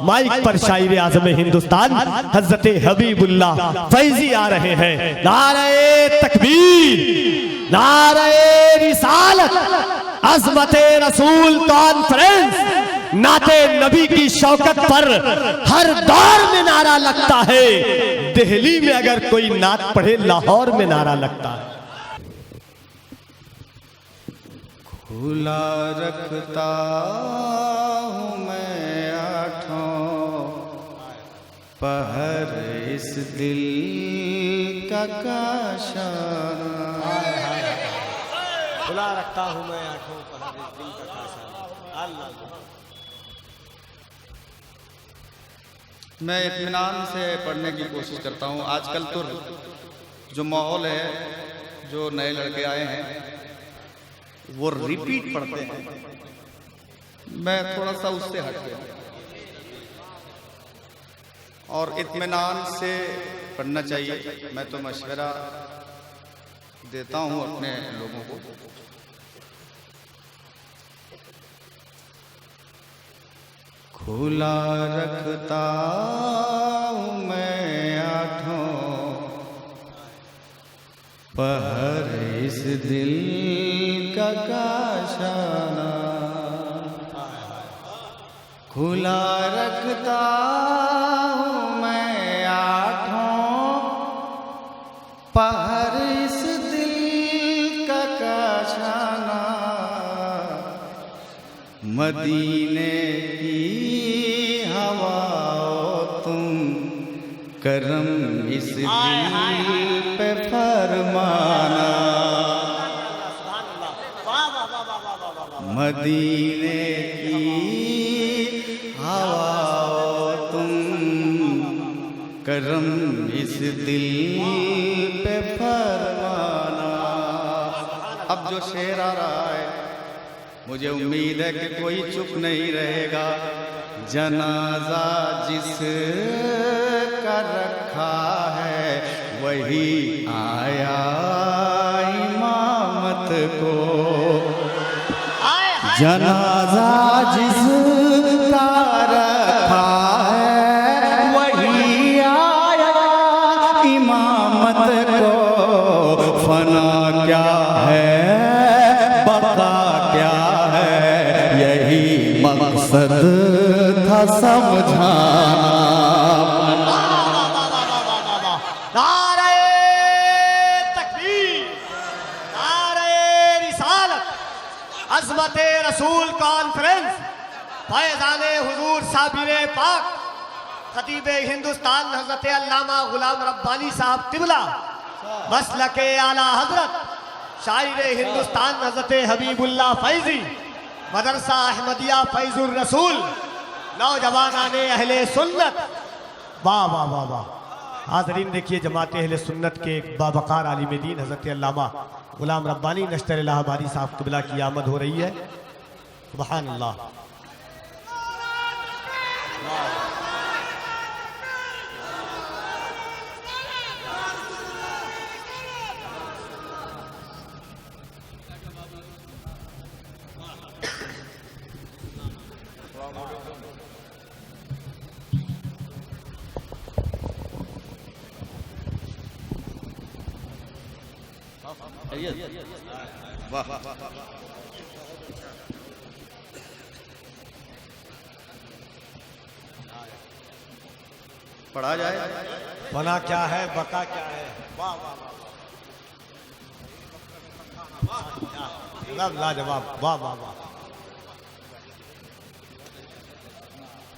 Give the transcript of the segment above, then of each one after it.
Mic पर शायर आज़म हिंदुस्तान हजरत हबीबुल्लाह फैजी आ रहे हैं। नारे तकबीर, नारे रिसालत, अज़मते रसूल कॉन्फ्रेंस, नाते नबी की शौकत पर हर दौर में नारा लगता है। दिल्ली में अगर कोई नात पढ़े, लाहौर में नारा लगता है। खुला रखता हूँ मैं आठों पहर इस दिल का काशाना। खुला रखता हूँ मैं आठों पहर इस दिल का काशाना। अल्लाह। मैं इत्मीनान से पढ़ने की कोशिश करता हूँ। आजकल तो जो माहौल है, जो नए लड़के आए हैं वो रिपीट पढ़ते हैं, मैं थोड़ा सा उससे हट गया और इत्मीनान से पढ़ना चाहिए। मैं तो मशवरा देता हूँ अपने लोगों को। खुला रखता हूँ मैं आठों पहर इस दिल का काशाना। खुला रखता हूँ मैं आठों पहर इस दिल का काशाना। मदीने की हवाओं तुम करम इस दिल पे फरमाना। मदीने की हवाओं तुम करम इस दिल पे फरमाना। अब जो शेर आ रहा है, मुझे उम्मीद है कि कोई चुप नहीं रहेगा। जनाजा जिस का रखा है वही आया इमामत को। जनाजा जिसका रखा है वही आया इमामत को। फना क्या है बका क्या है, यही मकसद था समझाना। अज़मते रसूल कॉन्फ्रेंस, फैज़ाने हुजूर साबिरे पाक, खतीब हिंदुस्तान हज़रत अल्लामा गुलाम रब्बानी साहब तिबला, मसलके आला हजरत शायर हिंदुस्तान हज़रत हबीबुल्लाह फैजी, मदरसा अहमदिया फैजुर रसूल, नौजवानाने अहले सुन्नत। वाह वाह वाह वाह। हाज़रीन देखिए, जमात अहले सुन्नत के बावकार आलिम दीन हज़रत अल्लामा गुलाम रब्बानी नश्तर इलाहाबादी साहब क़िबला की आमद हो रही है। सुभान अल्लाह। वाह, पढ़ा जाए। बना क्या है बका क्या है। वाह वाह वाह, लाजवाब। वाह वाह वाह,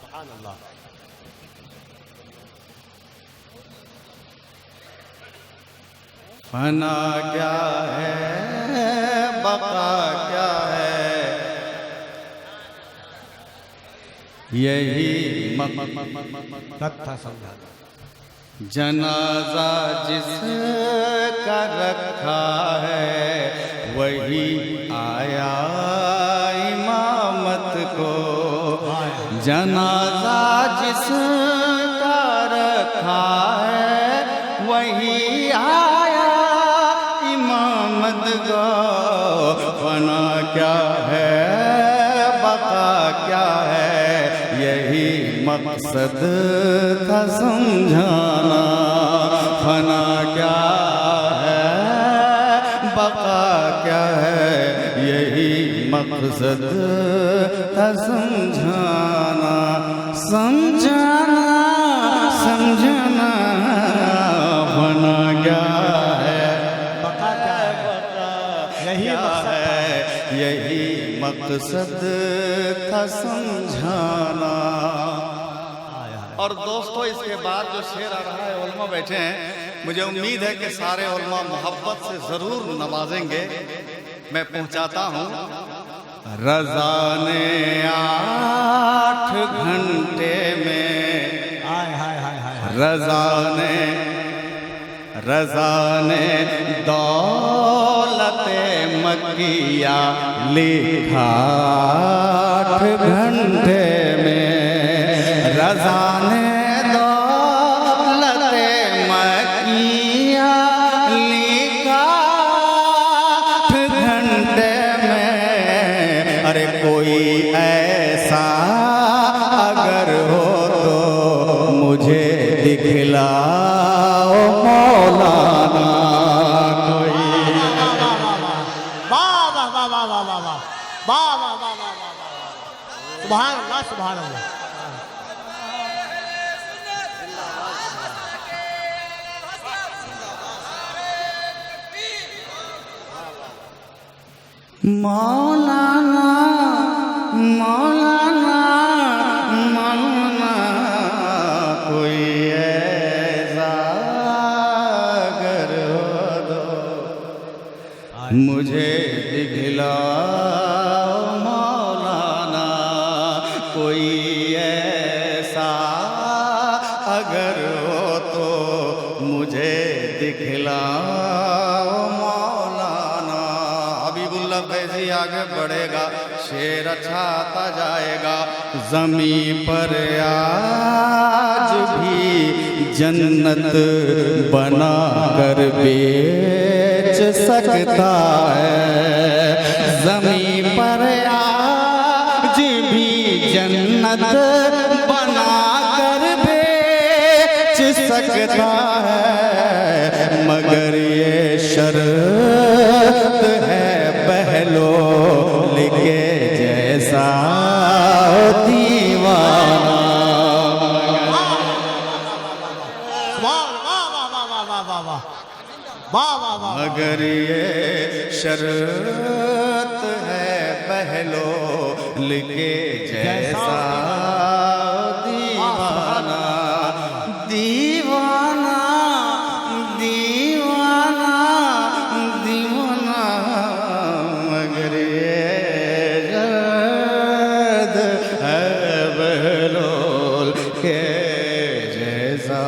सुभान अल्लाह। फना क्या है बका क्या है, यही तत्था समझा। जनाजा जिसका रखा है वही आया इमामत को। जनाजा जिसका रखा है वही आया इमामत को। फना क्या है बका क्या है, यही मकसद था समझाना, फना क्या है बका क्या है, यही मकसद था समझाना, समझाना समझाना, फना क्या है बका क्या है, यही है, यही मकसद था समझाना। और दोस्तों इसके बाद जो शेर आ रहा है, उलमा बैठे हैं, मुझे उम्मीद है कि सारे उलमा मोहब्बत से ज़रूर नवाजेंगे। मैं पहुंचाता हूं। रज़ा ने 8 घंटे में, रज़ा ने दौलते मकिया लिखा 8 घंटे में, रज़ा ने दौलते मकिया लिखा 8 घंटे में। अरे कोई ऐसा अगर हो तो मुझे दिखलाओ मौलाना, कोई सुभान अल्लाह सुभान अल्लाह। मौलाना मौलाना मौलाना, कोई ऐसा अगर हो दो मुझे दिखलाओ मौलाना, कोई ऐसा अगर हो तो मुझे दिखलाओ मौलाना। हबीबुल्लाह फैज़ी आगे बढ़ेगा, शेर अच्छा आता जाएगा। ज़मीं पर आज भी जन्नत बना कर बेच सकता है, ज़मीं पर आज भी जन्नत बना कर बेच सकता है, मगर ये शर्त है बहलोल के जैसा दीवाना। मगर ये शर्त है बहलोल के जैसा दीवाना, दीवाना दीवाना दीवाना, मगर ये शर्त है बहलोल के जैसा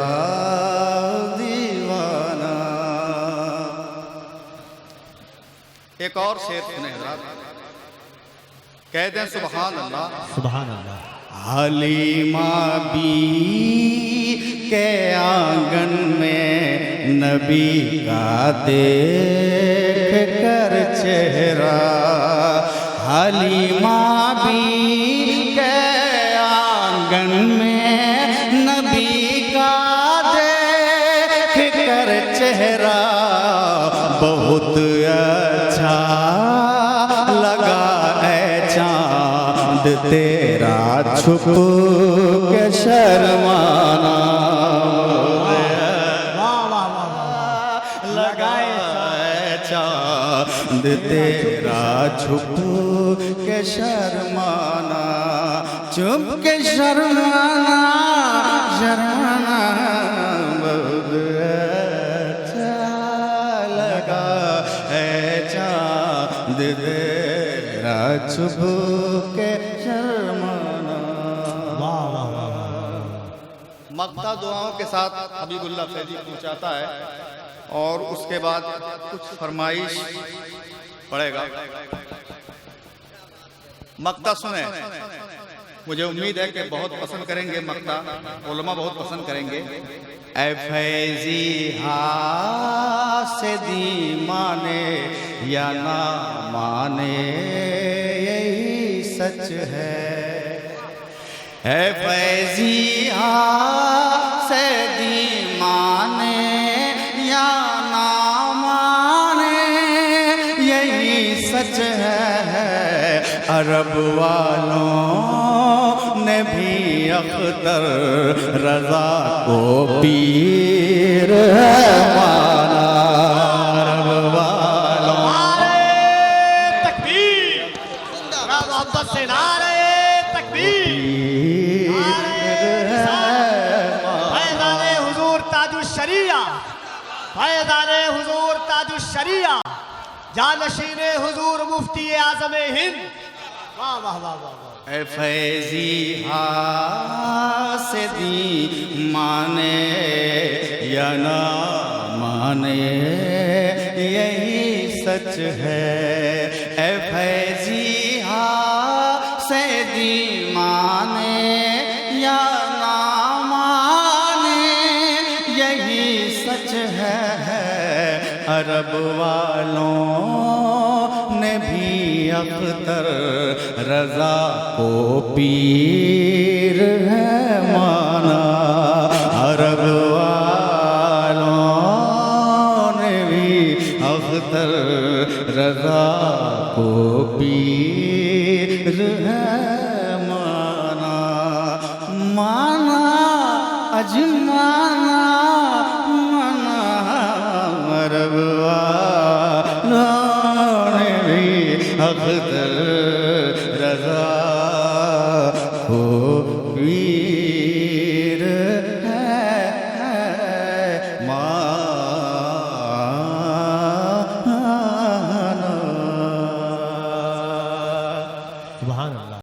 दीवाना। एक और शेर सुने हज़रात, कहते हैं सुभान अल्लाह सुभान अल्लाह। हलीमा बी के आंगन में नबी का देख कर चेहरा, हलीमा बी के आंगन में नबी का देख कर चेहरा, बहुत अच्छा लगा ऐ चाँद तेरा छुप के शर्माना, लगाए चाँद तेरा छुप के शर्माना, छुप के शर्माना शर्माना, बहुत अच्छा लगा है चाँद तेरा छुप के शर्माना। मक्ता दुआओं के साथ हबीबुल्लाह फैज़ी पहुँचाता है और उसके बाद कुछ फरमाइश पड़ेगा। मक्ता सुने, मुझे उम्मीद है कि बहुत पसंद करेंगे मक्ता, उलमा बहुत पसंद करेंगे। ऐ फैज़ी से दी माने या ना माने यही सच है, है फैजिया से दी माने या ना माने, यही सच है अरब वालों ने भी अख्तर रजा को पीर माना। अरब वालों तकबीर, मोहब्बत से नारे तकबीर, फैज़ाने हुजूर ताजुश्शरिया, फैज़ाने हुजूर ताजुश्शरिया, जानशीने हुजूर मुफ्ती आज़म हिंद। वाह वाह वाह वाह वाह। ऐ फैज़िया से दी माने या ना माने, यही सच है। ऐ फैज़िया से दी माने या ना माने, यही सच है। अरब वालों ने भी अख्तर रजा को पीर है माना। अरब वालों ने भी अख्तर रजा को पीर है माना। माना अजम